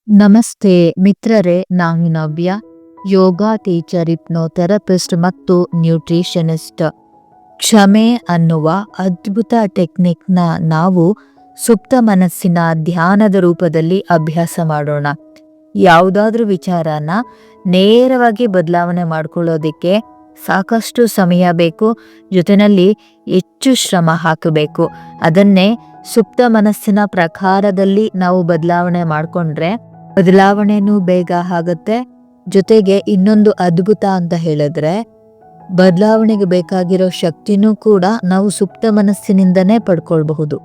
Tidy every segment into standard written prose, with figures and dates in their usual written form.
ನಮಸ್ತೆ ಮಿತ್ರರೇ, ನಾನು ನವ್ಯ, ಯೋಗ ಟೀಚರ್, ಥೆರಪಿಸ್ಟ್ ಮತ್ತು ನ್ಯೂಟ್ರಿಷನಿಸ್ಟ್. ಕ್ಷಮೆ ಅನ್ನುವ ಅದ್ಭುತ ಟೆಕ್ನಿಕ್ನ ನಾವು ಸುಪ್ತ ಮನಸ್ಸಿನ ಧ್ಯಾನದ ರೂಪದಲ್ಲಿ ಅಭ್ಯಾಸ ಮಾಡೋಣ. ಯಾವುದಾದ್ರೂ ವಿಚಾರನ ನೇರವಾಗಿ ಬದಲಾವಣೆ ಮಾಡ್ಕೊಳ್ಳೋದಕ್ಕೆ ಸಾಕಷ್ಟು ಸಮಯ ಬೇಕು, ಜೊತೆಯಲ್ಲಿ ಹೆಚ್ಚು ಶ್ರಮ ಹಾಕಬೇಕು. ಅದನ್ನೇ ಸುಪ್ತ ಮನಸ್ಸಿನ ಪ್ರಕಾರದಲ್ಲಿ ನಾವು ಬದಲಾವಣೆ ಮಾಡಿಕೊಂಡ್ರೆ ಬದಲಾವಣೆನೂ ಬೇಗ ಆಗುತ್ತೆ. ಜೊತೆಗೆ ಇನ್ನೊಂದು ಅದ್ಭುತ ಅಂತ ಹೇಳಿದ್ರೆ, ಬದಲಾವಣೆಗೆ ಬೇಕಾಗಿರೋ ಶಕ್ತಿನೂ ಕೂಡ ನಾವು ಸುಪ್ತ ಮನಸ್ಸಿನಿಂದನೇ ಪಡ್ಕೊಳ್ಬಹುದು.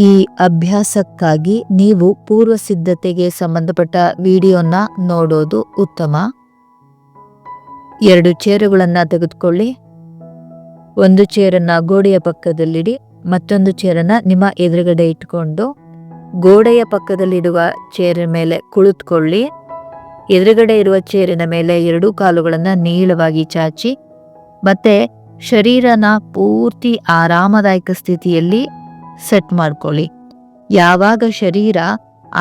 ಈ ಅಭ್ಯಾಸಕ್ಕಾಗಿ ನೀವು ಪೂರ್ವ ಸಿದ್ಧತೆಗೆ ಸಂಬಂಧಪಟ್ಟ ವಿಡಿಯೋನ ನೋಡೋದು ಉತ್ತಮ. 2 ಚೇರುಗಳನ್ನು ತೆಗೆದುಕೊಳ್ಳಿ. ಒಂದು ಚೇರನ್ನ ಗೋಡೆಯ ಪಕ್ಕದಲ್ಲಿಡಿ, ಮತ್ತೊಂದು ಚೇರನ್ನ ನಿಮ್ಮ ಎದುರುಗಡೆ ಇಟ್ಕೊಂಡು ಗೋಡೆಯ ಪಕ್ಕದಲ್ಲಿರುವ ಚೇರಿನ ಮೇಲೆ ಕುಳಿತುಕೊಳ್ಳಿ. ಎದುರುಗಡೆ ಇರುವ ಚೇರಿನ ಮೇಲೆ 2 ಕಾಲುಗಳನ್ನು ನೀಳವಾಗಿ ಚಾಚಿ ಮತ್ತೆ ಶರೀರನ ಪೂರ್ತಿ ಆರಾಮದಾಯಕ ಸ್ಥಿತಿಯಲ್ಲಿ ಸೆಟ್ ಮಾಡ್ಕೊಳ್ಳಿ. ಯಾವಾಗ ಶರೀರ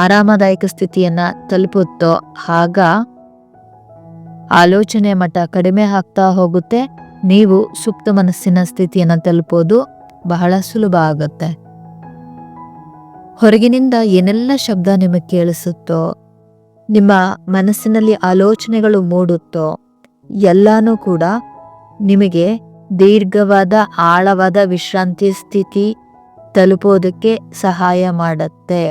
ಆರಾಮದಾಯಕ ಸ್ಥಿತಿಯನ್ನ ತಲುಪುತ್ತೋ ಆಗ ಆಲೋಚನೆ ಮಟ್ಟ ಕಡಿಮೆ ಆಗ್ತಾ ಹೋಗುತ್ತೆ. ನೀವು ಸುಪ್ತ ಮನಸ್ಸಿನ ಸ್ಥಿತಿಯನ್ನು ತಲುಪೋದು ಬಹಳ ಸುಲಭ ಆಗುತ್ತೆ. ಹೊರಗಿನಿಂದ ಏನೆಲ್ಲ ಶಬ್ದ ನಿಮಗೆ ಕೇಳಿಸುತ್ತೋ, ನಿಮ್ಮ ಮನಸ್ಸಿನಲ್ಲಿ ಆಲೋಚನೆಗಳು ಮೂಡುತ್ತೋ, ಎಲ್ಲಾನು ಕೂಡ ನಿಮಗೆ ದೀರ್ಘವಾದ ಆಳವಾದ ವಿಶ್ರಾಂತಿ ಸ್ಥಿತಿ ತಲುಪೋದಕ್ಕೆ ಸಹಾಯ ಮಾಡುತ್ತೆ.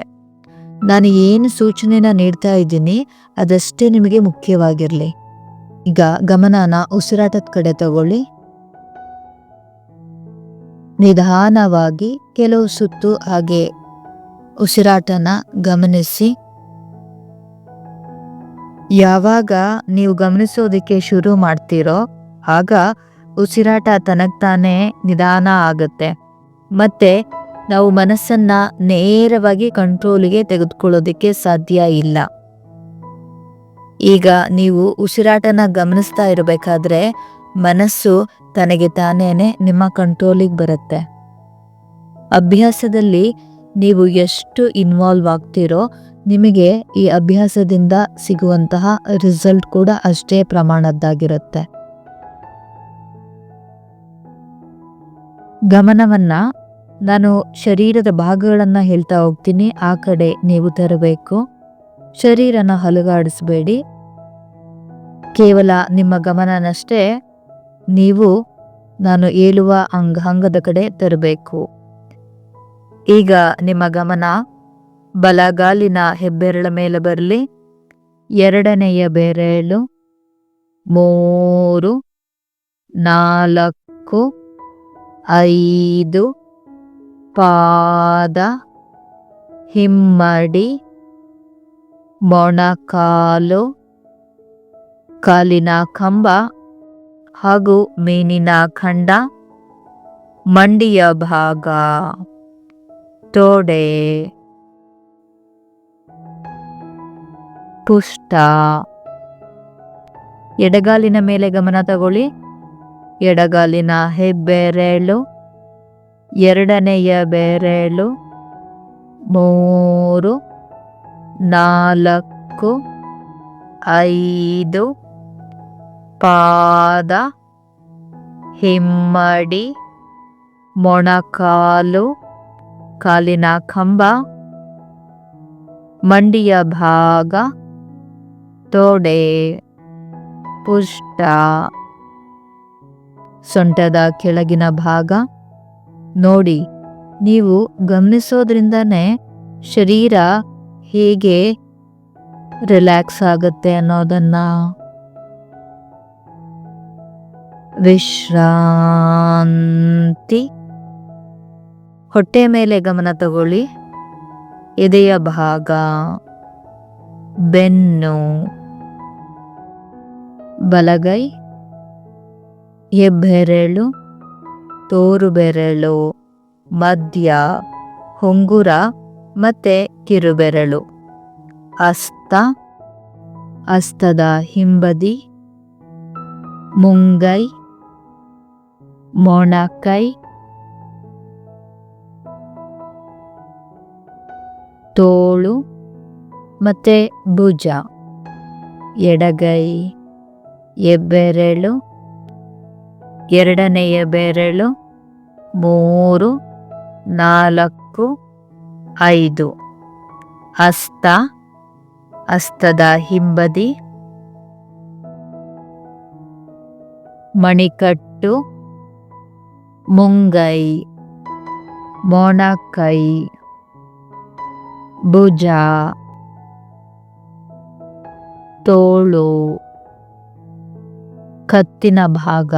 ನಾನು ಏನು ಸೂಚನೆನ ನೀಡ್ತಾ ಇದ್ದೀನಿ ಅದಷ್ಟೇ ನಿಮಗೆ ಮುಖ್ಯವಾಗಿರಲಿ. ಈಗ ಗಮನನ ಉಸಿರಾಟದ ಕಡೆ ತಗೊಳ್ಳಿ. ನಿಧಾನವಾಗಿ ಕೆಲವು ಸುತ್ತು ಹಾಗೆ ಉಸಿರಾಟನ ಗಮನಿಸಿ. ಯಾವಾಗ ನೀವು ಗಮನಿಸೋದಕ್ಕೆ ಶುರು ಮಾಡ್ತೀರೋ ಆಗ ಉಸಿರಾಟ ತನಗ್ತಾನೆ ನಿಧಾನ ಆಗುತ್ತೆ. ಮತ್ತೆ ನಾವು ಮನಸ್ಸನ್ನ ನೇರವಾಗಿ ಕಂಟ್ರೋಲಿಗೆ ತೆಗೆದುಕೊಳ್ಳೋದಕ್ಕೆ ಸಾಧ್ಯ ಇಲ್ಲ. ಈಗ ನೀವು ಉಸಿರಾಟನ ಗಮನಿಸ್ತಾ ಇರಬೇಕಾದ್ರೆ ಮನಸ್ಸು ತನಗೆ ತಾನೇನೆ ನಿಮ್ಮ ಕಂಟ್ರೋಲಿಗೆ ಬರುತ್ತೆ. ಅಭ್ಯಾಸದಲ್ಲಿ ನೀವು ಎಷ್ಟು ಇನ್ವಾಲ್ವ್ ಆಗ್ತೀರೋ ನಿಮಗೆ ಈ ಅಭ್ಯಾಸದಿಂದ ಸಿಗುವಂತಹ ರಿಸಲ್ಟ್ ಕೂಡ ಅಷ್ಟೇ ಪ್ರಮಾಣದ್ದಾಗಿರುತ್ತೆ. ಗಮನವನ್ನ ನಾನು ಶರೀರದ ಭಾಗಗಳನ್ನ ಹೇಳ್ತಾ ಹೋಗ್ತೀನಿ, ಆ ಕಡೆ ನೀವು ತರಬೇಕು. ಶರೀರನ ಹಲಗಾಡಿಸ್ಬೇಡಿ, ಕೇವಲ ನಿಮ್ಮ ಗಮನನಷ್ಟೇ ನೀವು ನಾನು ಹೇಳುವ ಅಂಗಾಂಗದ ಕಡೆ ತರಬೇಕು. ಈಗ ನಿಮ್ಮ ಗಮನ ಬಲಗಾಲಿನ ಹೆಬ್ಬೆರಳ ಮೇಲೆ ಬರಲಿ. ಎರಡನೆಯ ಬೆರಳು, 3, 4, 5, ಪಾದ, ಹಿಮ್ಮಡಿ, ಮೊಣಕಾಲು, ಕಾಲಿನ ಕಂಬ ಹಾಗೂ ಮೀನಿನ ಖಂಡ, ಮಂಡಿಯ ಭಾಗ, ತೊಡೆ, ಪುಷ್ಟ. ಎಡಗಾಲಿನ ಮೇಲೆ ಗಮನ ತಗೊಳ್ಳಿ. ಎಡಗಾಲಿನ ಹೆಬ್ಬೆರಳು, ಎರಡನೆಯ ಬೆರಳು, 3, 4, 5, ಪಾದ, ಹಿಮ್ಮಡಿ, ಮೊಣಕಾಲು, ಕಾಲಿನ ಕಂಬ, ಮಂಡಿಯ ಭಾಗ, ತೊಡೆ, ಪುಷ್ಟ, ಸೊಂಟದ ಕೆಳಗಿನ ಭಾಗ. ನೋಡಿ, ನೀವು ಗಮನಿಸೋದ್ರಿಂದನೇ ಶರೀರ ಹೇಗೆ ರಿಲ್ಯಾಕ್ಸ್ ಆಗುತ್ತೆ ಅನ್ನೋದನ್ನ. ವಿಶ್ರಾಂತಿ. ಹೊಟ್ಟೆ ಮೇಲೆ ಗಮನ ತಗೊಳ್ಳಿ. ಎದೆಯ ಭಾಗ, ಬೆನ್ನು, ಬಲಗೈ, ಹೆಬ್ಬೆರಳು, ತೋರು ಬೆರಳು, ಮಧ್ಯ, ಹೊಂಗುರ ಮತ್ತೆ ಕಿರುಬೆರಳು, ಹಸ್ತ, ಹಸ್ತದ ಹಿಂಬದಿ, ಮುಂಗೈ, ಮೊಣಕೈ, ತೋಳು, ಮತ್ತು ಭುಜ, ಎಡಗೈ, ಹೆಬ್ಬೆರಳು, ಎರಡನೆಯ ಬೆರಳು, 3, 4, 5, ಹಸ್ತ, ಹಸ್ತದ ಹಿಂಬದಿ, ಮಣಿಕಟ್ಟು, ಮುಂಗೈ, ಮೊಣಕೈ, ಭುಜ, ತೋಳು, ಕತ್ತಿನ ಭಾಗ,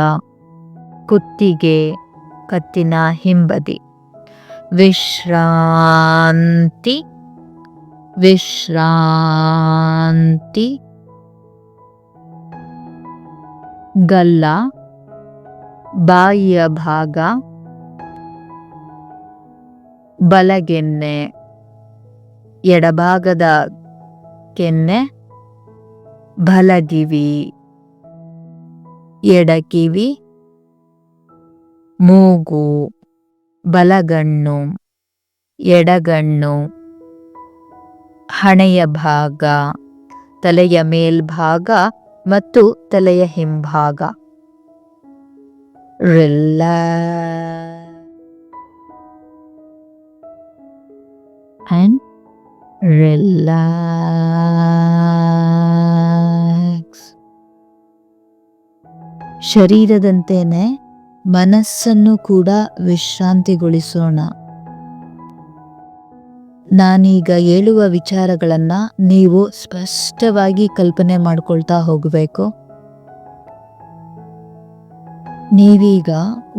ಕುತ್ತಿಗೆ, ಕತ್ತಿನ ಹಿಂಬದಿ. ವಿಶ್ರಾಂತಿ, ವಿಶ್ರಾಂತಿ. ಗಲ್ಲ, ಬಾಯಿಯ ಭಾಗ, ಬಲಗೆನ್ನೆ, ಎಡಭಾಗದ ಕೆನ್ನೆ, ಬಲಗಿವಿ, ಎಡಕಿವಿ, ಮೂಗು, ಬಲಗಣ್ಣು, ಎಡಗಣ್ಣು, ಹಣೆಯ ಭಾಗ, ತಲೆಯ ಮೇಲ್ಭಾಗ ಮತ್ತು ತಲೆಯ ಹಿಂಭಾಗ. Relax and relax. ಶರೀರದಂತೆಯೇ ಮನಸ್ಸನ್ನು ಕೂಡ ವಿಶ್ರಾಂತಿಗೊಳಿಸೋಣ. ನಾನೀಗ ಹೇಳುವ ವಿಚಾರಗಳನ್ನು ನೀವು ಸ್ಪಷ್ಟವಾಗಿ ಕಲ್ಪನೆ ಮಾಡ್ಕೊಳ್ತಾ ಹೋಗಬೇಕು. ನೀವೀಗ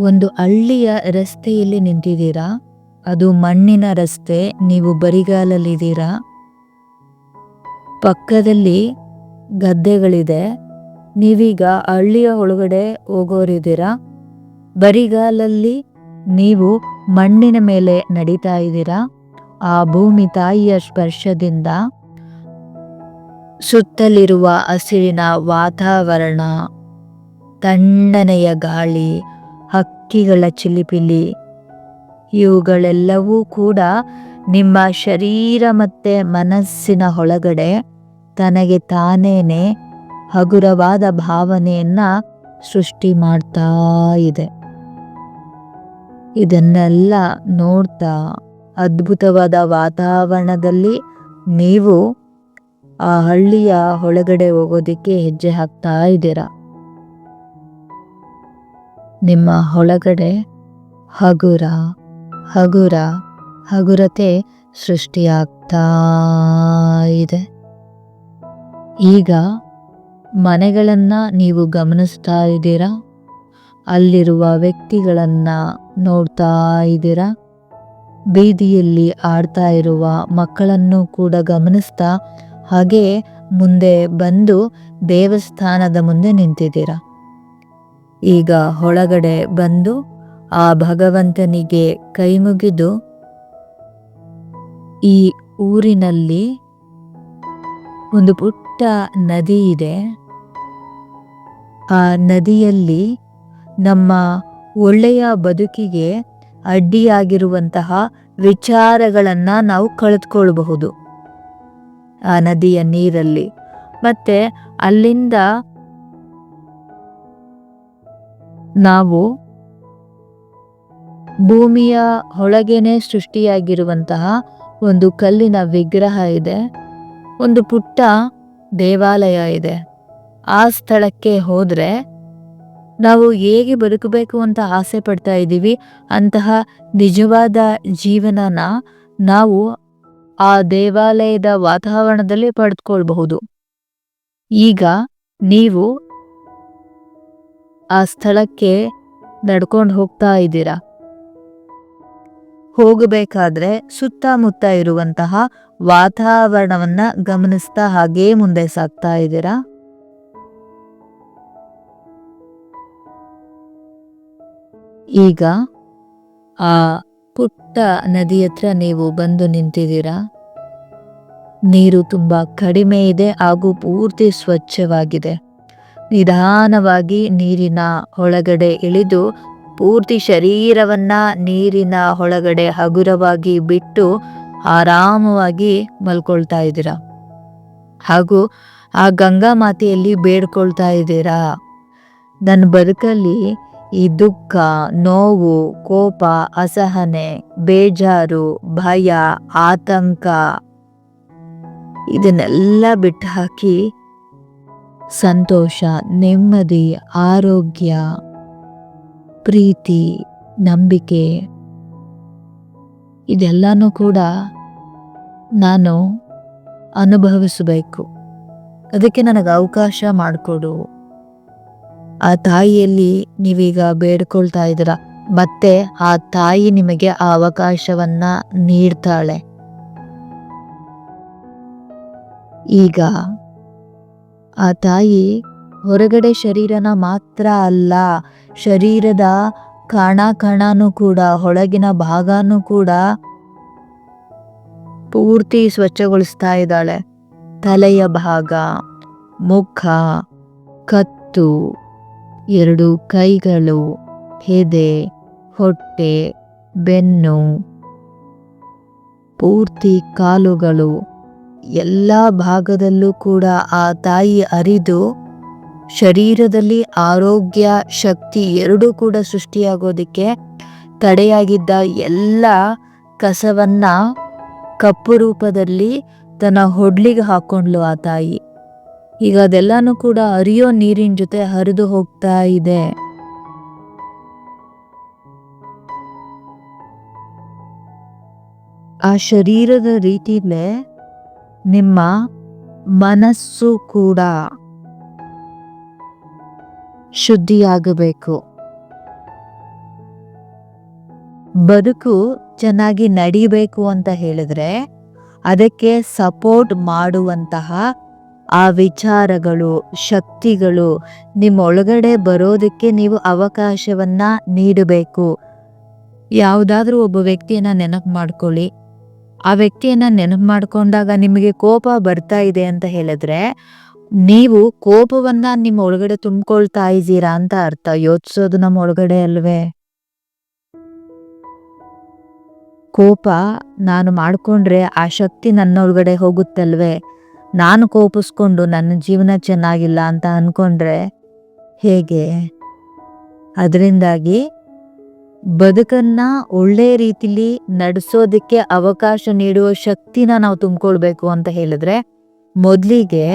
ಒಂದು ಹಳ್ಳಿಯ ರಸ್ತೆಯಲ್ಲಿ ನಿಂತಿದ್ದೀರಾ. ಅದು ಮಣ್ಣಿನ ರಸ್ತೆ, ನೀವು ಬರಿಗಾಲಲ್ಲಿದ್ದೀರಾ. ಪಕ್ಕದಲ್ಲಿ ಗದ್ದೆಗಳಿದೆ. ನೀವೀಗ ಹಳ್ಳಿಯ ಒಳಗಡೆ ಹೋಗೋರಿದ್ದೀರಾ. ಬರಿಗಾಲಲ್ಲಿ ನೀವು ಮಣ್ಣಿನ ಮೇಲೆ ನಡೀತಾ ಇದ್ದೀರಾ. ಆ ಭೂಮಿ ತಾಯಿಯ ಸ್ಪರ್ಶದಿಂದ ಸುತ್ತಲಿರುವ ಹಸಿರಿನ ವಾತಾವರಣ, ತಣ್ಣನೆಯ ಗಾಳಿ, ಹಕ್ಕಿಗಳ ಚಿಲಿಪಿಲಿ, ಇವುಗಳೆಲ್ಲವೂ ಕೂಡ ನಿಮ್ಮ ಶರೀರ ಮತ್ತು ಮನಸ್ಸಿನ ಒಳಗಡೆ ತನಗೆ ತಾನೇನೆ ಹಗುರವಾದ ಭಾವನೆಯನ್ನು ಸೃಷ್ಟಿ ಮಾಡ್ತಾ ಇದೆ. ಇದನ್ನೆಲ್ಲ ನೋಡ್ತಾ ಅದ್ಭುತವಾದ ವಾತಾವರಣದಲ್ಲಿ ನೀವು ಆ ಹಳ್ಳಿಯ ಒಳಗಡೆ ಹೋಗೋದಕ್ಕೆ ಹೆಜ್ಜೆ ಹಾಕ್ತಾ ಇದ್ದೀರಾ. ನಿಮ್ಮ ಒಳಗಡೆ ಹಗುರ ಹಗುರ ಹಗುರತೆ ಸೃಷ್ಟಿಯಾಗ್ತಾ ಇದೆ. ಈಗ ಮನೆಗಳನ್ನು ನೀವು ಗಮನಿಸ್ತಾ ಇದ್ದೀರಾ. ಅಲ್ಲಿರುವ ವ್ಯಕ್ತಿಗಳನ್ನು ನೋಡ್ತಾ ಇದ್ದೀರಾ. ಬೀದಿಯಲ್ಲಿ ಆಡ್ತಾ ಇರುವ ಮಕ್ಕಳನ್ನು ಕೂಡ ಗಮನಿಸ್ತಾ ಹಾಗೆ ಮುಂದೆ ಬಂದು ದೇವಸ್ಥಾನದ ಮುಂದೆ ನಿಂತಿದ್ದೀರಾ. ಈಗ ಒಳಗಡೆ ಬಂದು ಆ ಭಗವಂತನಿಗೆ ಕೈ ಮುಗಿದು, ಈ ಊರಿನಲ್ಲಿ ಒಂದು ಪುಟ್ಟ ನದಿ ಇದೆ. ಆ ನದಿಯಲ್ಲಿ ನಮ್ಮ ಒಳ್ಳೆಯ ಬದುಕಿಗೆ ಅಡ್ಡಿಯಾಗಿರುವಂತಹ ವಿಚಾರಗಳನ್ನು ನಾವು ಕಳೆದುಕೊಳ್ಳಬಹುದು ಆ ನದಿಯ ನೀರಲ್ಲಿ. ಮತ್ತೆ ಅಲ್ಲಿಂದ ನಾವು ಭೂಮಿಯ ಒಳಗೇನೆ ಸೃಷ್ಟಿಯಾಗಿರುವಂತಹ ಒಂದು ಕಲ್ಲಿನ ವಿಗ್ರಹ ಇದೆ, ಒಂದು ಪುಟ್ಟ ದೇವಾಲಯ ಇದೆ. ಆ ಸ್ಥಳಕ್ಕೆ ಹೋದರೆ ನಾವು ಹೇಗೆ ಬದುಕಬೇಕು ಅಂತ ಆಸೆ ಪಡ್ತಾ ಇದ್ದೀವಿ ಅಂತಹ ನಿಜವಾದ ಜೀವನನ ನಾವು ಆ ದೇವಾಲಯದ ವಾತಾವರಣದಲ್ಲಿ ಪಡೆದುಕೊಳ್ಬಹುದು. ಈಗ ನೀವು ಆ ಸ್ಥಳಕ್ಕೆ ನಡ್ಕೊಂಡು ಹೋಗ್ತಾ ಇದ್ದೀರಾ. ಹೋಗಬೇಕಾದ್ರೆ ಸುತ್ತಮುತ್ತ ಇರುವಂತಹ ವಾತಾವರಣವನ್ನ ಗಮನಿಸ್ತಾ ಹಾಗೇ ಮುಂದೆ ಸಾಗ್ತಾ ಇದ್ದೀರಾ. ಈಗ ಆ ಪುಟ್ಟ ನದಿ ಹತ್ರ ನೀವು ಬಂದು ನಿಂತಿದ್ದೀರಾ. ನೀರು ತುಂಬಾ ಕಡಿಮೆ ಇದೆ ಹಾಗೂ ಪೂರ್ತಿ ಸ್ವಚ್ಛವಾಗಿದೆ. ನಿಧಾನವಾಗಿ ನೀರಿನ ಒಳಗಡೆ ಇಳಿದು ಪೂರ್ತಿ ಶರೀರವನ್ನ ನೀರಿನ ಒಳಗಡೆ ಹಗುರವಾಗಿ ಬಿಟ್ಟು ಆರಾಮವಾಗಿ ಮಲ್ಕೊಳ್ತಾ ಇದ್ದೀರಾ. ಹಾಗೂ ಆ ಗಂಗಾ ಮಾತೆಯಲ್ಲಿ ಬೇಡ್ಕೊಳ್ತಾ ಇದ್ದೀರಾ, ನನ್ನ ಬದುಕಲ್ಲಿ ಈ ದುಃಖ, ನೋವು, ಕೋಪ, ಅಸಹನೆ, ಬೇಜಾರು, ಭಯ, ಆತಂಕ ಇದನ್ನೆಲ್ಲ ಬಿಟ್ಟು ಹಾಕಿ ಸಂತೋಷ, ನೆಮ್ಮದಿ, ಆರೋಗ್ಯ, ಪ್ರೀತಿ, ನಂಬಿಕೆ ಇದೆಲ್ಲನೂ ಕೂಡ ನಾನು ಅನುಭವಿಸಬೇಕು. ಅದಕ್ಕೆ ನನಗೆ ಅವಕಾಶ ಮಾಡಿಕೊಡು. ಆ ತಾಯಿಯಲ್ಲಿ ನೀವೀಗ ಬೇಡ್ಕೊಳ್ತಾ ಇದ್ದೀರ, ಮತ್ತೆ ಆ ತಾಯಿ ನಿಮಗೆ ಆ ಅವಕಾಶವನ್ನ ನೀಡ್ತಾಳೆ. ಈಗ ಆ ತಾಯಿ ಹೊರಗಡೆ ಶರೀರನ ಮಾತ್ರ ಅಲ್ಲ, ಶರೀರದ ಕಣನೂ ಕೂಡ, ಒಳಗಿನ ಭಾಗನೂ ಕೂಡ ಪೂರ್ತಿ ಸ್ವಚ್ಛಗೊಳಿಸ್ತಾ ಇದ್ದಾಳೆ. ತಲೆಯ ಭಾಗ, ಮುಖ, ಕತ್ತು, 2 ಕೈಗಳು, ಎದೆ, ಹೊಟ್ಟೆ, ಬೆನ್ನು, ಪೂರ್ತಿ ಕಾಲುಗಳು, ಎಲ್ಲ ಭಾಗದಲ್ಲೂ ಕೂಡ ಆ ತಾಯಿ ಅರಿದು ಶರೀರದಲ್ಲಿ ಆರೋಗ್ಯ, ಶಕ್ತಿ ಎರಡೂ ಕೂಡ ಸೃಷ್ಟಿಯಾಗೋದಕ್ಕೆ ತಡೆಯಾಗಿದ್ದ ಎಲ್ಲ ಕಸವನ್ನ ಕಪ್ಪು ರೂಪದಲ್ಲಿ ತನ್ನ ಹೊಡ್ಲಿಗೆ ಹಾಕೊಂಡ್ಲು ಆ ತಾಯಿ. ಈಗ ಅದೆಲ್ಲಾನು ಕೂಡ ಹರಿಯೋ ನೀರಿನ ಜೊತೆ ಹರಿದು ಹೋಗ್ತಾ ಇದೆ. ಆ ಶರೀರದ ರೀತಿಲೇ ನಿಮ್ಮ ಮನಸ್ಸು ಕೂಡ ಶುದ್ಧಿಯಾಗಬೇಕು. ಬದುಕು ಚೆನ್ನಾಗಿ ನಡಿಬೇಕು ಅಂತ ಹೇಳಿದ್ರೆ ಅದಕ್ಕೆ ಸಪೋರ್ಟ್ ಮಾಡುವಂತಹ ಆ ವಿಚಾರಗಳು, ಶಕ್ತಿಗಳು ನಿಮ್ಮ ಒಳಗಡೆ ಬರೋದಕ್ಕೆ ನೀವು ಅವಕಾಶವನ್ನ ನೀಡಬೇಕು. ಯಾವುದಾದ್ರೂ ಒಬ್ಬ ವ್ಯಕ್ತಿಯನ್ನ ನೆನಪು ಮಾಡ್ಕೊಳ್ಳಿ. ಆ ವ್ಯಕ್ತಿಯನ್ನ ನೆನಪು ಮಾಡ್ಕೊಂಡಾಗ ನಿಮಗೆ ಕೋಪ ಬರ್ತಾ ಇದೆ ಅಂತ ಹೇಳಿದ್ರೆ ನೀವು ಕೋಪವನ್ನ ನಿಮ್ಮ ಒಳಗಡೆ ತುಂಬಿಕೊಳ್ತಾ ಇದ್ದೀರಾ ಅಂತ ಅರ್ಥ. ಯೋಚಿಸೋದು ನಮ್ಮ ಒಳಗಡೆ ಅಲ್ವೇ? ಕೋಪ ನಾನು ಮಾಡ್ಕೊಂಡ್ರೆ ಆ ಶಕ್ತಿ ನನ್ನ ಒಳಗಡೆ ಹೋಗುತ್ತಲ್ವೇ? ನಾನು ಕೋಪಿಸ್ಕೊಂಡು ನನ್ನ ಜೀವನ ಚೆನ್ನಾಗಿಲ್ಲ ಅಂತ ಅನ್ಕೊಂಡ್ರೆ ಹೇಗೆ? ಅದರಿಂದಾಗಿ ಬದುಕನ್ನ ಒಳ್ಳೆ ರೀತಿಲಿ ನಡೆಸೋದಕ್ಕೆ ಅವಕಾಶ ನೀಡುವ ಶಕ್ತಿನ ನಾವು ತುಂಬಿಕೊಳ್ಬೇಕು ಅಂತ ಹೇಳಿದ್ರೆ ಮೊದಲಿಗೆ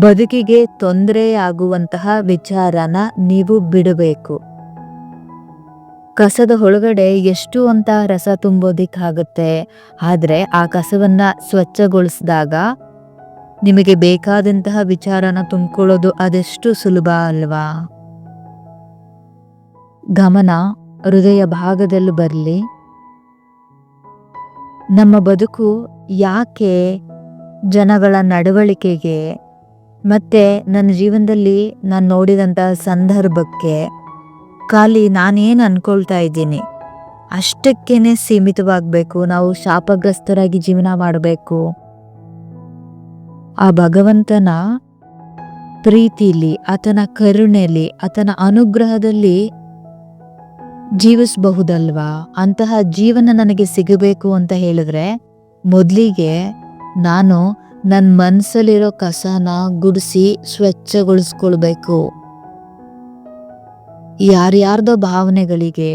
ಬದುಕಿಗೆ ತೊಂದರೆ ಆಗುವಂತಹ ವಿಚಾರನ ನೀವು ಬಿಡಬೇಕು. ಕಸದ ಒಳಗಡೆ ಎಷ್ಟು ಅಂತ ರಸ ತುಂಬೋದಿಕ್ಕಾಗುತ್ತೆ, ಆದ್ರೆ ಆ ಕಸವನ್ನ ಸ್ವಚ್ಛಗೊಳಿಸಿದಾಗ ನಿಮಗೆ ಬೇಕಾದಂತಹ ವಿಚಾರನ ತುಂಬಿಕೊಳ್ಳೋದು ಅದೆಷ್ಟು ಸುಲಭ ಅಲ್ವಾ? ಗಮನ ಹೃದಯ ಭಾಗದಲ್ಲಿ ಬರಲಿ. ನಮ್ಮ ಬದುಕು ಯಾಕೆ ಜನಗಳ ನಡವಳಿಕೆಗೆ ಮತ್ತೆ ನನ್ನ ಜೀವನದಲ್ಲಿ ನಾನು ನೋಡಿದಂತಹ ಸಂದರ್ಭಕ್ಕೆ ಖಾಲಿ ನಾನೇನು ಅನ್ಕೊಳ್ತಾ ಇದ್ದೀನಿ ಅಷ್ಟಕ್ಕೇನೆ ಸೀಮಿತವಾಗಬೇಕು? ನಾವು ಶಾಪಗ್ರಸ್ತರಾಗಿ ಜೀವನ ಮಾಡಬೇಕು? ಆ ಭಗವಂತನ ಪ್ರೀತಿಲಿ, ಆತನ ಕರುಣೆಲಿ, ಆತನ ಅನುಗ್ರಹದಲ್ಲಿ ಜೀವಿಸಬಹುದಲ್ವಾ? ಅಂತಹ ಜೀವನ ನನಗೆ ಸಿಗಬೇಕು ಅಂತ ಹೇಳಿದ್ರೆ ಮೊದಲಿಗೆ ನಾನು ನನ್ನ ಮನಸ್ಸಲ್ಲಿರೋ ಕಸನ ಗುಡಿಸಿ ಸ್ವಚ್ಛಗೊಳಿಸ್ಕೊಳ್ಬೇಕು. ಯಾರ್ಯಾರ್ದೋ ಭಾವನೆಗಳಿಗೆ,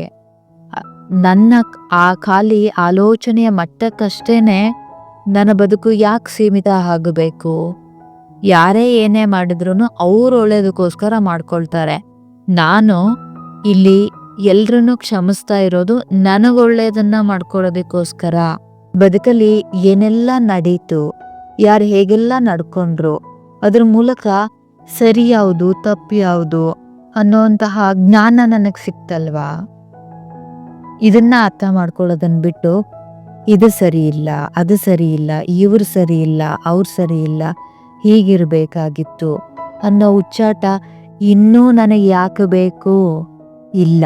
ನನ್ನ ಆ ಖಾಲಿ ಆಲೋಚನೆಯ ಮಟ್ಟಕ್ಕಷ್ಟೇನೆ ನನ್ನ ಬದುಕು ಯಾಕೆ ಸೀಮಿತ ಆಗಬೇಕು? ಯಾರೇ ಏನೇ ಮಾಡಿದ್ರು ಅವ್ರು ಒಳ್ಳೇದಕ್ಕೋಸ್ಕರ ಮಾಡ್ಕೊಳ್ತಾರೆ. ನಾನು ಇಲ್ಲಿ ಎಲ್ರನ್ನೂ ಕ್ಷಮಿಸ್ತಾ ಇರೋದು ನನಗೊಳ್ಳೇದನ್ನ ಮಾಡ್ಕೊಳ್ಳೋದಕ್ಕೋಸ್ಕರ. ಬದುಕಲ್ಲಿ ಏನೆಲ್ಲ ನಡೀತು, ಯಾರು ಹೇಗೆಲ್ಲ ನಡ್ಕೊಂಡ್ರು, ಅದ್ರ ಮೂಲಕ ಸರಿ ಯಾವುದು ತಪ್ಪು ಯಾವುದು ಅನ್ನೋಂತಹ ಜ್ಞಾನ ನನಗೆ ಸಿಕ್ತಲ್ವಾ? ಇದನ್ನ ಅರ್ಥ ಮಾಡ್ಕೊಳ್ಳೋದನ್ನ ಬಿಟ್ಟು ಇದು ಸರಿ ಇಲ್ಲ, ಅದು ಸರಿ ಇಲ್ಲ, ಇವ್ರು ಸರಿ ಇಲ್ಲ, ಅವ್ರು ಸರಿ ಇಲ್ಲ, ಹೀಗಿರ್ಬೇಕಾಗಿತ್ತು ಅನ್ನೋ ಹುಚ್ಚಾಟ ಇನ್ನೂ ನನಗೆ ಯಾಕೆ ಬೇಕು? ಇಲ್ಲ.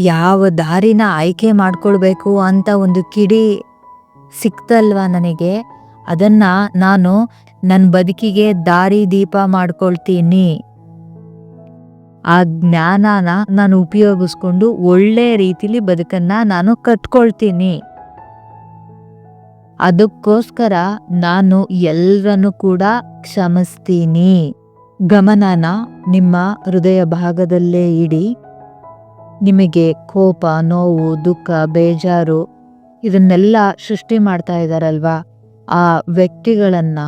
ಯಾವ ದಾರಿನ ಆಯ್ಕೆ ಮಾಡ್ಕೊಳ್ಬೇಕು ಅಂತ ಒಂದು ಕಿಡಿ ಸಿಕ್ತಲ್ವಾ ನನಗೆ, ಅದನ್ನ ನಾನು ನನ್ನ ಬದುಕಿಗೆ ದಾರಿ ದೀಪ ಮಾಡ್ಕೊಳ್ತೀನಿ. ಆ ಜ್ಞಾನನ ನಾನು ಉಪಯೋಗಿಸ್ಕೊಂಡು ಒಳ್ಳೆ ರೀತಿಲಿ ಬದುಕನ್ನ ನಾನು ಕಟ್ಕೊಳ್ತೀನಿ. ಅದಕ್ಕೋಸ್ಕರ ನಾನು ಎಲ್ಲರನ್ನು ಕೂಡ ಕ್ಷಮಿಸ್ತೀನಿ. ಗಮನನ ನಿಮ್ಮ ಹೃದಯ ಭಾಗದಲ್ಲೇ ಇಡಿ. ನಿಮಗೆ ಕೋಪ, ನೋವು, ದುಃಖ, ಬೇಜಾರು ಇದನ್ನೆಲ್ಲ ಸೃಷ್ಟಿ ಮಾಡ್ತಾ ಇದ್ದಾರಲ್ವಾ, ಆ ವ್ಯಕ್ತಿಗಳನ್ನ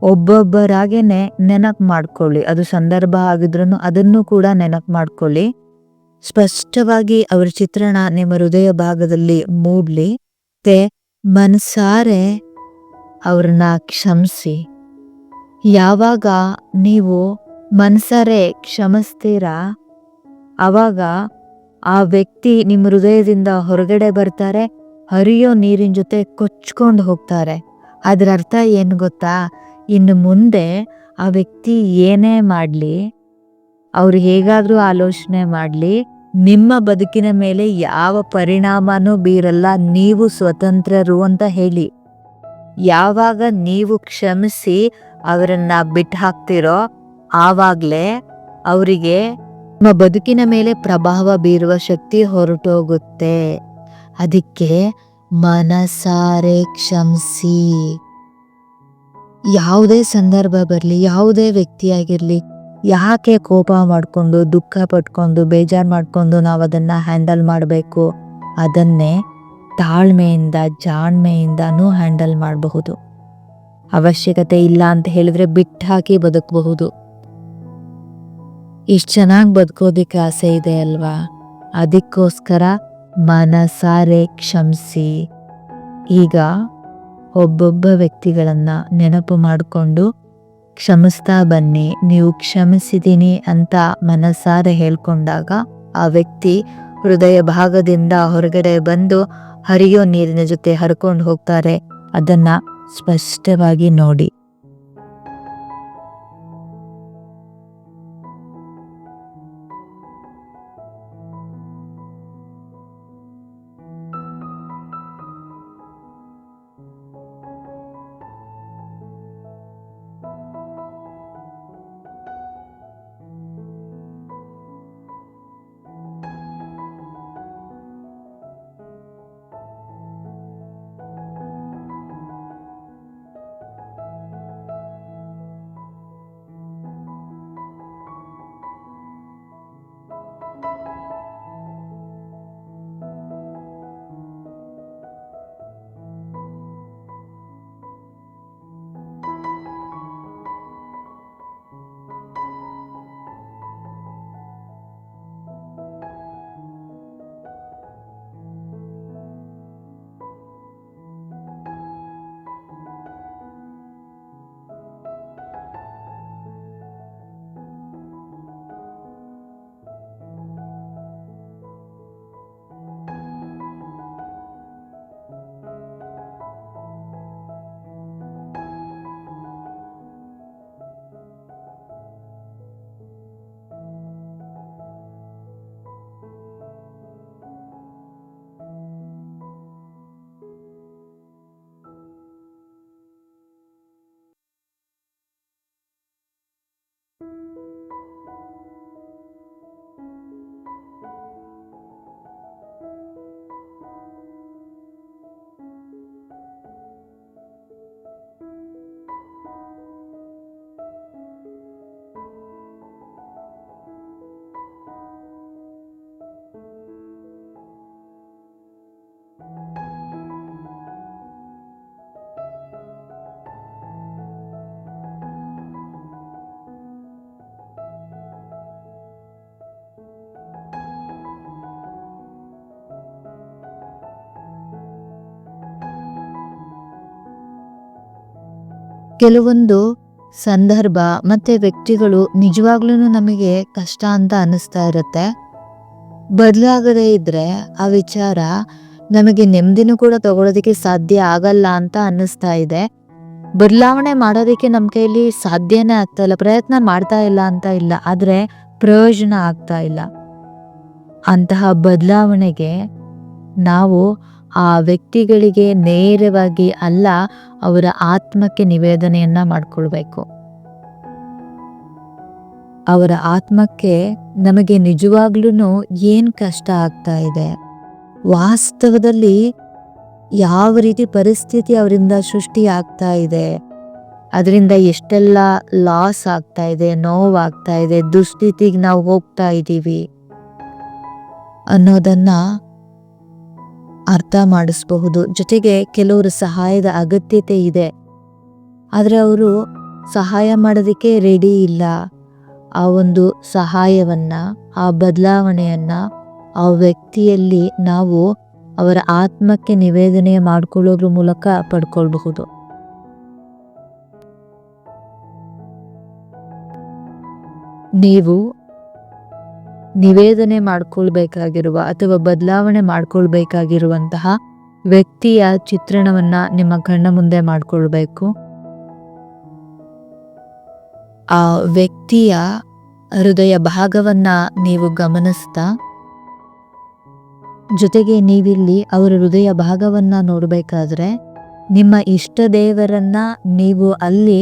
ಒಬ್ಬೊಬ್ಬರಾಗೇನೆ ನೆನಪು ಮಾಡ್ಕೊಳ್ಳಿ. ಅದು ಸಂದರ್ಭ ಆಗಿದ್ರೂ ಅದನ್ನು ಕೂಡ ನೆನಪು ಮಾಡ್ಕೊಳ್ಳಿ. ಸ್ಪಷ್ಟವಾಗಿ ಅವರ ಚಿತ್ರಣ ನಿಮ್ಮ ಹೃದಯ ಭಾಗದಲ್ಲಿ ಮೂಡ್ಲಿ. ಮತ್ತೆ ಮನಸಾರೆ ಅವ್ರನ್ನ ಕ್ಷಮಿಸಿ. ಯಾವಾಗ ನೀವು ಮನಸಾರೆ ಕ್ಷಮಿಸ್ತೀರಾ ಆವಾಗ ಆ ವ್ಯಕ್ತಿ ನಿಮ್ಮ ಹೃದಯದಿಂದ ಹೊರಗಡೆ ಬರ್ತಾರೆ, ಹರಿಯೋ ನೀರಿನ ಜೊತೆ ಕೊಚ್ಕೊಂಡು ಹೋಗ್ತಾರೆ. ಅದರ ಅರ್ಥ ಏನು ಗೊತ್ತಾ? ಇನ್ನು ಮುಂದೆ ಆ ವ್ಯಕ್ತಿ ಏನೇ ಮಾಡಲಿ, ಅವ್ರು ಹೇಗಾದರೂ ಆಲೋಚನೆ ಮಾಡಲಿ, ನಿಮ್ಮ ಬದುಕಿನ ಮೇಲೆ ಯಾವ ಪರಿಣಾಮನೂ ಬೀರಲ್ಲ. ನೀವು ಸ್ವತಂತ್ರರು ಅಂತ ಹೇಳಿ. ಯಾವಾಗ ನೀವು ಕ್ಷಮಿಸಿ ಅವರನ್ನ ಬಿಟ್ಟು ಹಾಕ್ತಿರೋ ಆವಾಗಲೇ ಅವರಿಗೆ ನಿಮ್ಮ ಬದುಕಿನ ಮೇಲೆ ಪ್ರಭಾವ ಬೀರುವ ಶಕ್ತಿ ಹೊರಟೋಗುತ್ತೆ. ಅದಕ್ಕೆ ಮನಸಾರೆ ಕ್ಷಮಿಸಿ. ಯಾವುದೇ ಸಂದರ್ಭ ಬರಲಿ, ಯಾವುದೇ ವ್ಯಕ್ತಿಯಾಗಿರಲಿ, ಯಾಕೆ ಕೋಪ ಮಾಡಿಕೊಂಡು, ದುಃಖ ಪಟ್ಕೊಂಡು, ಬೇಜಾರು ಮಾಡಿಕೊಂಡು ನಾವು ಅದನ್ನು ಹ್ಯಾಂಡಲ್ ಮಾಡಬೇಕು? ಅದನ್ನೇ ತಾಳ್ಮೆಯಿಂದ, ಜಾಣ್ಮೆಯಿಂದನೂ ಹ್ಯಾಂಡಲ್ ಮಾಡಬಹುದು. ಅವಶ್ಯಕತೆ ಇಲ್ಲ ಅಂತ ಹೇಳಿದ್ರೆ ಬಿಟ್ಟು ಹಾಕಿ ಬದುಕಬಹುದು. ಇಷ್ಟು ಚೆನ್ನಾಗಿ ಬದುಕೋದಿಕ್ಕೆ ಆಸೆ ಇದೆ ಅಲ್ವಾ? ಅದಕ್ಕೋಸ್ಕರ ಮನಸಾರೆ ಕ್ಷಮಿಸಿ. ಈಗ ಒಬ್ಬೊಬ್ಬ ವ್ಯಕ್ತಿಗಳನ್ನ ನೆನಪು ಮಾಡಿಕೊಂಡು ಕ್ಷಮಿಸ್ತಾ ಬನ್ನಿ. ನೀವು ಕ್ಷಮಿಸಿದ್ದೀನಿ ಅಂತ ಮನಸಾರೆ ಹೇಳ್ಕೊಂಡಾಗ ಆ ವ್ಯಕ್ತಿ ಹೃದಯ ಭಾಗದಿಂದ ಹೊರಗಡೆ ಬಂದು ಹರಿಯೋ ನೀರಿನ ಜೊತೆ ಹರ್ಕೊಂಡು ಹೋಗ್ತಾರೆ. ಅದನ್ನ ಸ್ಪಷ್ಟವಾಗಿ ನೋಡಿ. ಕೆಲವೊಂದು ಸಂದರ್ಭ ಮತ್ತೆ ವ್ಯಕ್ತಿಗಳು ನಿಜವಾಗ್ಲೂ ನಮಗೆ ಕಷ್ಟ ಅಂತ ಅನಿಸ್ತಾ ಇರುತ್ತೆ. ಬದಲಾಗದೇ ಇದ್ರೆ ಆ ವಿಚಾರ ನಮಗೆ ನೆಮ್ಮದಿನೂ ಕೂಡ ತಗೊಳ್ಳೋದಕ್ಕೆ ಸಾಧ್ಯ ಆಗಲ್ಲ ಅಂತ ಅನ್ನಿಸ್ತಾ ಇದೆ. ಬದಲಾವಣೆ ಮಾಡೋದಕ್ಕೆ ನಮ್ಮ ಕೈಲಿ ಸಾಧ್ಯನೇ ಆಗ್ತಾ ಇಲ್ಲ. ಪ್ರಯತ್ನ ಮಾಡ್ತಾ ಇಲ್ಲ ಅಂತ ಇಲ್ಲ, ಆದ್ರೆ ಪ್ರಯೋಜನ ಆಗ್ತಾ ಇಲ್ಲ. ಅಂತಹ ಬದಲಾವಣೆಗೆ ನಾವು ಆ ವ್ಯಕ್ತಿಗಳಿಗೆ ನೇರವಾಗಿ ಅಲ್ಲ, ಅವರ ಆತ್ಮಕ್ಕೆ ನಿವೇದನೆಯನ್ನ ಮಾಡ್ಕೊಳ್ಬೇಕು. ಅವರ ಆತ್ಮಕ್ಕೆ ನಮಗೆ ನಿಜವಾಗ್ಲೂ ಏನ್ ಕಷ್ಟ ಆಗ್ತಾ ಇದೆ, ವಾಸ್ತವದಲ್ಲಿ ಯಾವ ರೀತಿ ಪರಿಸ್ಥಿತಿ ಅವರಿಂದ ಸೃಷ್ಟಿ ಆಗ್ತಾ ಇದೆ, ಅದರಿಂದ ಎಷ್ಟೆಲ್ಲ ಲಾಸ್ ಆಗ್ತಾ ಇದೆ, ನೋವಾಗ್ತಾ ಇದೆ, ದುಸ್ಥಿತಿಗೆ ನಾವು ಹೋಗ್ತಾ ಇದ್ದೀವಿ ಅನ್ನೋದನ್ನ ಅರ್ಥ ಮಾಡಿಸಬಹುದು. ಜೊತೆಗೆ ಕೆಲವರು ಸಹಾಯದ ಅಗತ್ಯತೆ ಇದೆ, ಆದರೆ ಅವರು ಸಹಾಯ ಮಾಡೋದಕ್ಕೆ ರೆಡಿ ಇಲ್ಲ. ಆ ಒಂದು ಸಹಾಯವನ್ನ, ಆ ಬದಲಾವಣೆಯನ್ನ ಆ ವ್ಯಕ್ತಿಯಲ್ಲಿ ನಾವು ಅವರ ಆತ್ಮಕ್ಕೆ ನಿವೇದನೆ ಮಾಡ್ಕೊಳ್ಳೋದ್ರ ಮೂಲಕ ಪಡ್ಕೊಳ್ಬಹುದು. ನೀವು ನಿವೇದನೆ ಮಾಡ್ಕೊಳ್ಬೇಕಾಗಿರುವ ಅಥವಾ ಬದಲಾವಣೆ ಮಾಡ್ಕೊಳ್ಬೇಕಾಗಿರುವಂತಹ ವ್ಯಕ್ತಿಯ ಚಿತ್ರಣವನ್ನ ನಿಮ್ಮ ಕಣ್ಣ ಮುಂದೆ ಮಾಡ್ಕೊಳ್ಬೇಕು. ಆ ವ್ಯಕ್ತಿಯ ಹೃದಯ ಭಾಗವನ್ನ ನೀವು ಗಮನಿಸ್ತಾ, ಜೊತೆಗೆ ನೀವಿಲ್ಲಿ ಅವರ ಹೃದಯ ಭಾಗವನ್ನ ನೋಡಬೇಕಾದ್ರೆ ನಿಮ್ಮ ಇಷ್ಟ ದೇವರನ್ನ ನೀವು ಅಲ್ಲಿ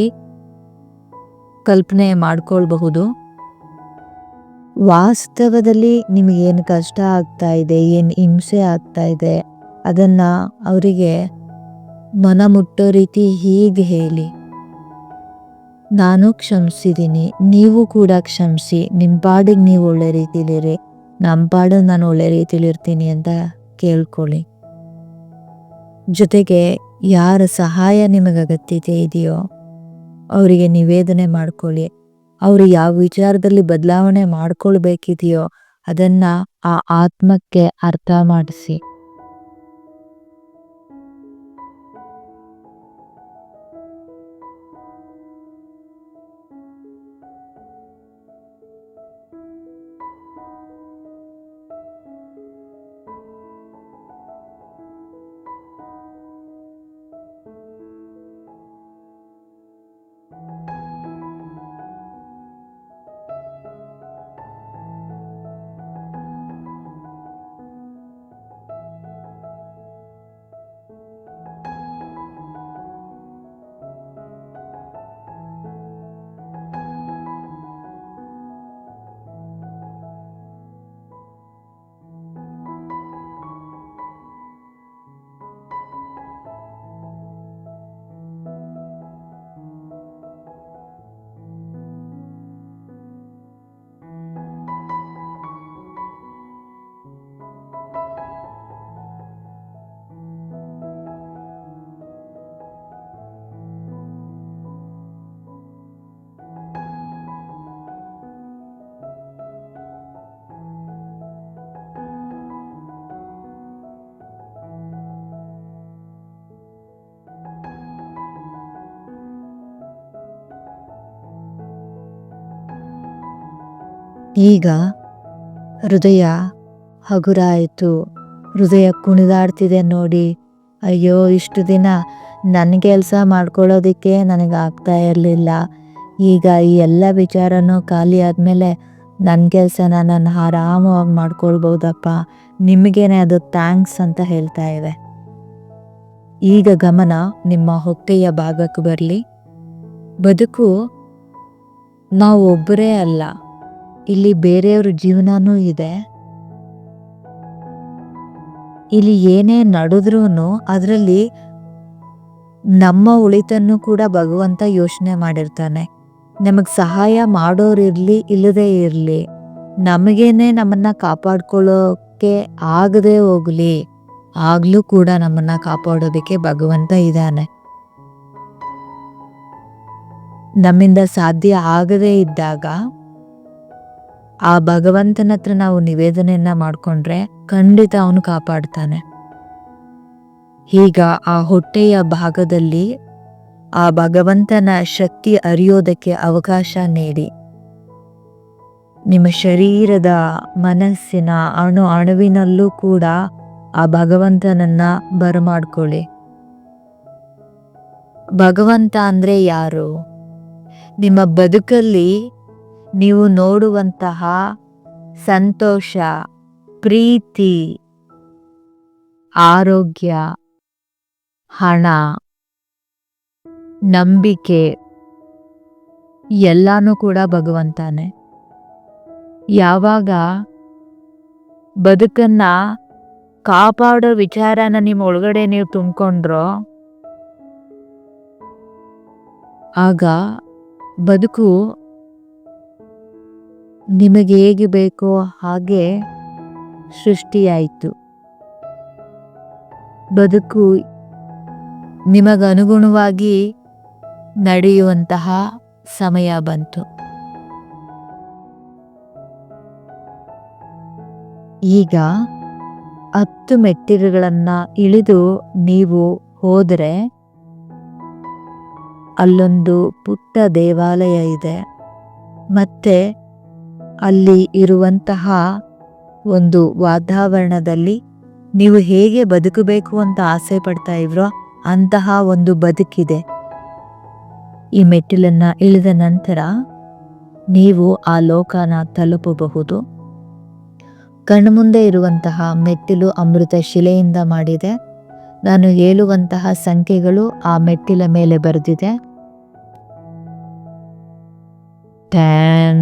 ಕಲ್ಪನೆ ಮಾಡ್ಕೊಳ್ಬಹುದು. ವಾಸ್ತವದಲ್ಲಿ ನಿಮಗೇನು ಕಷ್ಟ ಆಗ್ತಾ ಇದೆ, ಏನು ಹಿಂಸೆ ಆಗ್ತಾ ಇದೆ, ಅದನ್ನ ಅವರಿಗೆ ಮನ ಮುಟ್ಟೋ ರೀತಿ ಹೀಗೆ ಹೇಳಿ, ನಾನು ಕ್ಷಮಿಸಿದ್ದೀನಿ, ನೀವು ಕೂಡ ಕ್ಷಮಿಸಿ, ನಿಮ್ಮ ಪಾಡಿಗೆ ನೀವು ಒಳ್ಳೆ ರೀತಿಲಿರಿ, ನಮ್ಮ ಪಾಡಿಗೆ ನಾನು ಒಳ್ಳೆ ರೀತಿಲಿರ್ತೀನಿ ಅಂತ ಕೇಳ್ಕೊಳ್ಳಿ. ಜೊತೆಗೆ ಯಾರ ಸಹಾಯ ನಿಮಗೆ ಅಗತ್ಯತೆ ಇದೆಯೋ ಅವರಿಗೆ ನಿವೇದನೆ ಮಾಡ್ಕೊಳ್ಳಿ. ಅವರು ಯಾವ ವಿಚಾರದಲ್ಲಿ ಬದಲಾವಣೆ ಮಾಡ್ಕೊಳ್ಬೇಕಿದೆಯೋ ಅದನ್ನ ಆ ಆತ್ಮಕ್ಕೆ ಅರ್ಥ ಮಾಡಿಸಿ. ಈಗ ಹೃದಯ ಹಗುರ ಆಯಿತು, ಹೃದಯ ಕುಣಿದಾಡ್ತಿದೆ ನೋಡಿ. ಅಯ್ಯೋ, ಇಷ್ಟು ದಿನ ನನ್ನ ಕೆಲಸ ಮಾಡ್ಕೊಳ್ಳೋದಕ್ಕೆ ನನಗೆ ಆಗ್ತಾ ಇರಲಿಲ್ಲ, ಈಗ ಈ ಎಲ್ಲ ವಿಚಾರನೂ ಖಾಲಿ ಆದಮೇಲೆ ನನ್ನ ಕೆಲಸನ ನಾನು ಆರಾಮವಾಗಿ ಮಾಡ್ಕೊಳ್ಬೋದಪ್ಪ, ನಿಮಗೇನೆ ಅದು ಥ್ಯಾಂಕ್ಸ್ ಅಂತ ಹೇಳ್ತಾ ಇದೆ. ಈಗ ಗಮನ ನಿಮ್ಮ ಹೊಟ್ಟೆಯ ಭಾಗಕ್ಕೆ ಬರಲಿ. ಬದುಕು ನಾವು ಒಬ್ಬರೇ ಅಲ್ಲ, ಇಲ್ಲಿ ಬೇರೆಯವ್ರ ಜೀವನನೂ ಇದೆ. ಇಲ್ಲಿ ಏನೇ ನಡೆದ್ರೂ ಅದರಲ್ಲಿ ನಮ್ಮ ಉಳಿತನ್ನು ಕೂಡ ಭಗವಂತ ಯೋಚನೆ ಮಾಡಿರ್ತಾನೆ. ನಮಗೆ ಸಹಾಯ ಮಾಡೋರಿರ್ಲಿ ಇಲ್ಲದೇ ಇರಲಿ, ನಮಗೇನೆ ನಮ್ಮನ್ನ ಕಾಪಾಡ್ಕೊಳ್ಳೋಕೆ ಆಗದೆ ಹೋಗ್ಲಿ, ಆಗ್ಲೂ ಕೂಡ ನಮ್ಮನ್ನ ಕಾಪಾಡೋದಕ್ಕೆ ಭಗವಂತ ಇದ್ದಾನೆ. ನಮ್ಮಿಂದ ಸಾಧ್ಯ ಆಗದೇ ಇದ್ದಾಗ ಆ ಭಗವಂತನ ಹತ್ರ ನಾವು ನಿವೇದನೆಯನ್ನ ಮಾಡ್ಕೊಂಡ್ರೆ ಖಂಡಿತ ಅವನು ಕಾಪಾಡ್ತಾನೆ. ಈಗ ಆ ಹೊಟ್ಟೆಯ ಭಾಗದಲ್ಲಿ ಆ ಭಗವಂತನ ಶಕ್ತಿ ಅರಿಯೋದಕ್ಕೆ ಅವಕಾಶ ನೀಡಿ. ನಿಮ್ಮ ಶರೀರದ ಮನಸ್ಸಿನ ಅಣುವಿನಲ್ಲೂ ಕೂಡ ಆ ಭಗವಂತನನ್ನ ಬರಮಾಡ್ಕೊಳ್ಳಿ. ಭಗವಂತ ಅಂದ್ರೆ ಯಾರು? ನಿಮ್ಮ ಬದುಕಲ್ಲಿ ನೀವು ನೋಡುವಂತಹ ಸಂತೋಷ, ಪ್ರೀತಿ, ಆರೋಗ್ಯ, ಹಣ, ನಂಬಿಕೆ ಎಲ್ಲಾನು ಕೂಡ ಭಗವಂತನೇ. ಯಾವಾಗ ಬದುಕನ್ನ ಕಾಪಾಡೋ ವಿಚಾರನ ನಿಮ್ಮ ಒಳಗಡೆ ನೀವು ತುಂಬಿಕೊಂಡ್ರೋ ಆಗ ಬದುಕು ನಿಮಗೆ ಹೇಗೆ ಬೇಕೋ ಹಾಗೆ ಸೃಷ್ಟಿಯಾಯಿತು. ಬದುಕು ನಿಮಗನುಗುಣವಾಗಿ ನಡೆಯುವಂತಹ ಸಮಯ ಬಂತು. ಈಗ 10 ಮೆಟ್ಟಿಲುಗಳನ್ನು ಇಳಿದು ನೀವು ಹೋದರೆ ಅಲ್ಲೊಂದು ಪುಟ್ಟ ದೇವಾಲಯ ಇದೆ. ಮತ್ತೆ ಅಲ್ಲಿ ಇರುವಂತಹ ಒಂದು ವಾತಾವರಣದಲ್ಲಿ ನೀವು ಹೇಗೆ ಬದುಕಬೇಕು ಅಂತ ಆಸೆ ಪಡ್ತಾ ಇದ್ರೋ ಅಂತಹ ಒಂದು ಬದುಕಿದೆ. ಈ ಮೆಟ್ಟಿಲನ್ನ ಇಳಿದ ನಂತರ ನೀವು ಆ ಲೋಕನ ತಲುಪಬಹುದು. ಕಣ್ಮುಂದೆ ಇರುವಂತಹ ಮೆಟ್ಟಿಲು ಅಮೃತ ಶಿಲೆಯಿಂದ ಮಾಡಿದೆ. ನಾನು ಹೇಳುವಂತಹ ಸಂಖ್ಯೆಗಳು ಆ ಮೆಟ್ಟಿಲ ಮೇಲೆ ಬರೆದಿದೆ. 10,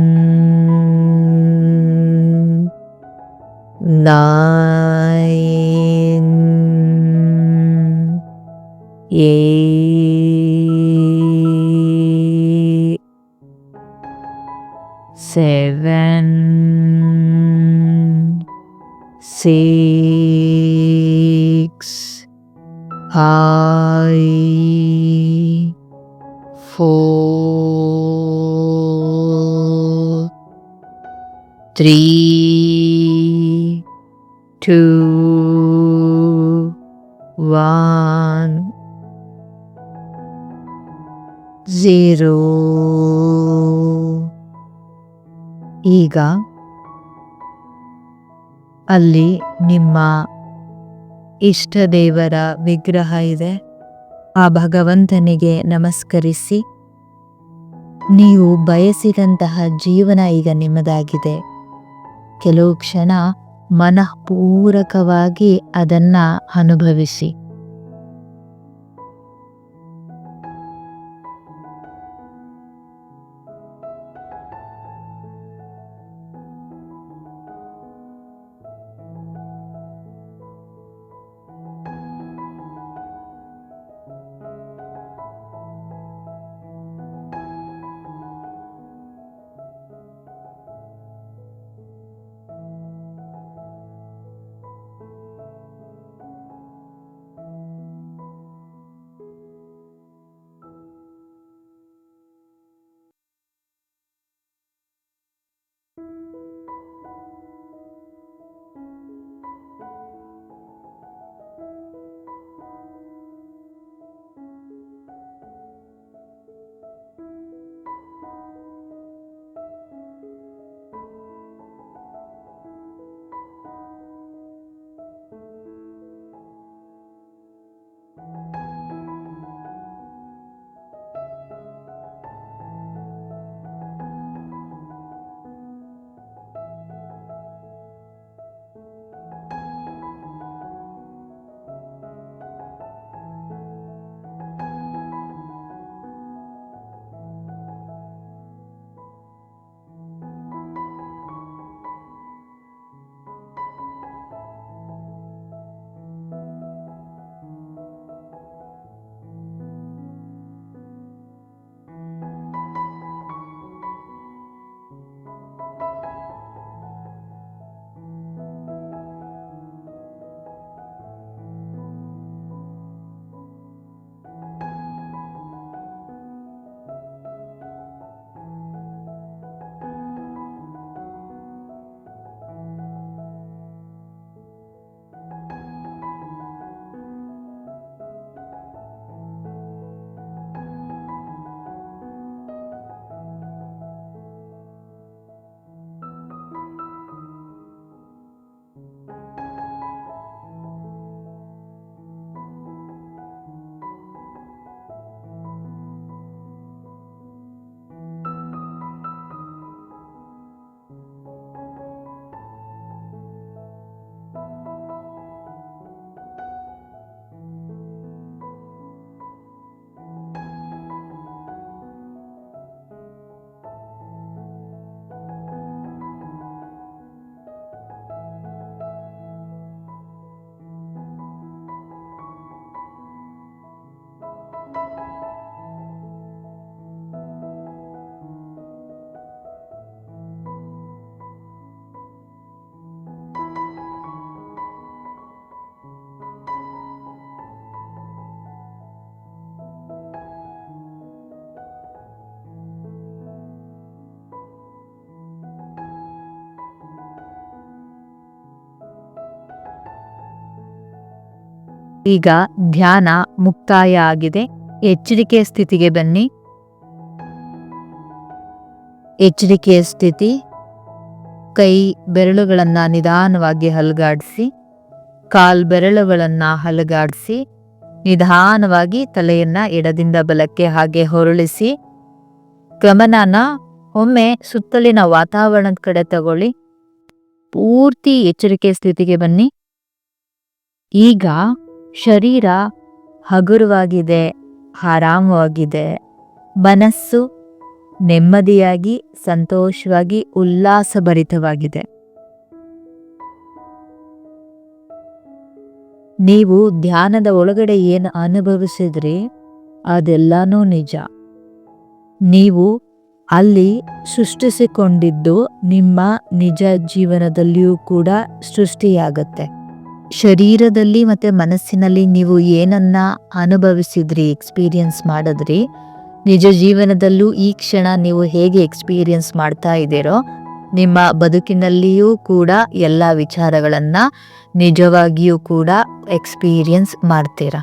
9, 8, 7, 6, 5, 4, 3, 2, 1, 0. ಈಗ ಅಲ್ಲಿ ನಿಮ್ಮ ಇಷ್ಟ ದೇವರ ವಿಗ್ರಹ ಇದೆ. ಆ ಭಗವಂತನಿಗೆ ನಮಸ್ಕರಿಸಿ. ನೀವು ಬಯಸಿದಂತಹ ಜೀವನ ಈಗ ನಿಮ್ಮದಾಗಿದೆ. ಕೆಲವು ಕ್ಷಣ ಮನಃಪೂರ್ವಕವಾಗಿ ಅದನ್ನ ಅನುಭವಿಸಿ. ಈಗ ಧ್ಯಾನ ಮುಕ್ತಾಯ ಆಗಿದೆ. ಎಚ್ಚರಿಕೆಯ ಸ್ಥಿತಿಗೆ ಬನ್ನಿ. ಎಚ್ಚರಿಕೆಯ ಸ್ಥಿತಿ. ಕೈ ಬೆರಳುಗಳನ್ನ ನಿಧಾನವಾಗಿ ಅಲುಗಾಡಿಸಿ, ಕಾಲ್ ಬೆರಳುಗಳನ್ನ ಅಲುಗಾಡಿಸಿ, ನಿಧಾನವಾಗಿ ತಲೆಯನ್ನ ಎಡದಿಂದ ಬಲಕ್ಕೆ ಹಾಗೆ ಹೊರಳಿಸಿ, ಗಮನನ ಒಮ್ಮೆ ಸುತ್ತಲಿನ ವಾತಾವರಣದ ಕಡೆ ತಗೊಳ್ಳಿ. ಪೂರ್ತಿ ಎಚ್ಚರಿಕೆ ಸ್ಥಿತಿಗೆ ಬನ್ನಿ. ಈಗ ಶರೀರ ಹಗುರವಾಗಿದೆ, ಆರಾಮವಾಗಿದೆ. ಮನಸ್ಸು ನೆಮ್ಮದಿಯಾಗಿ, ಸಂತೋಷವಾಗಿ, ಉಲ್ಲಾಸಭರಿತವಾಗಿದೆ. ನೀವು ಧ್ಯಾನದ ಒಳಗಡೆ ಏನು ಅನುಭವಿಸಿದ್ರಿ ಅದೆಲ್ಲಾನೂ ನಿಜ. ನೀವು ಅಲ್ಲಿ ಸೃಷ್ಟಿಸಿಕೊಂಡಿದ್ದು ನಿಮ್ಮ ನಿಜ ಜೀವನದಲ್ಲಿಯೂ ಕೂಡ ಸೃಷ್ಟಿಯಾಗತ್ತೆ. ಶರೀರದಲ್ಲಿ ಮತ್ತು ಮನಸ್ಸಿನಲ್ಲಿ ನೀವು ಏನನ್ನ ಅನುಭವಿಸಿದ್ರಿ, ಎಕ್ಸ್ಪೀರಿಯನ್ಸ್ ಮಾಡಿದ್ರಿ, ನಿಜ ಜೀವನದಲ್ಲೂ ಈ ಕ್ಷಣ ನೀವು ಹೇಗೆ ಎಕ್ಸ್ಪೀರಿಯನ್ಸ್ ಮಾಡ್ತಾ ಇದ್ದೀರೋ ನಿಮ್ಮ ಬದುಕಿನಲ್ಲಿಯೂ ಕೂಡ ಎಲ್ಲ ವಿಚಾರಗಳನ್ನು ನಿಜವಾಗಿಯೂ ಕೂಡ ಎಕ್ಸ್ಪೀರಿಯನ್ಸ್ ಮಾಡ್ತೀರಾ.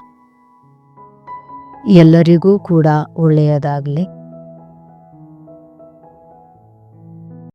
ಎಲ್ಲರಿಗೂ ಕೂಡ ಒಳ್ಳೆಯದಾಗಲಿ.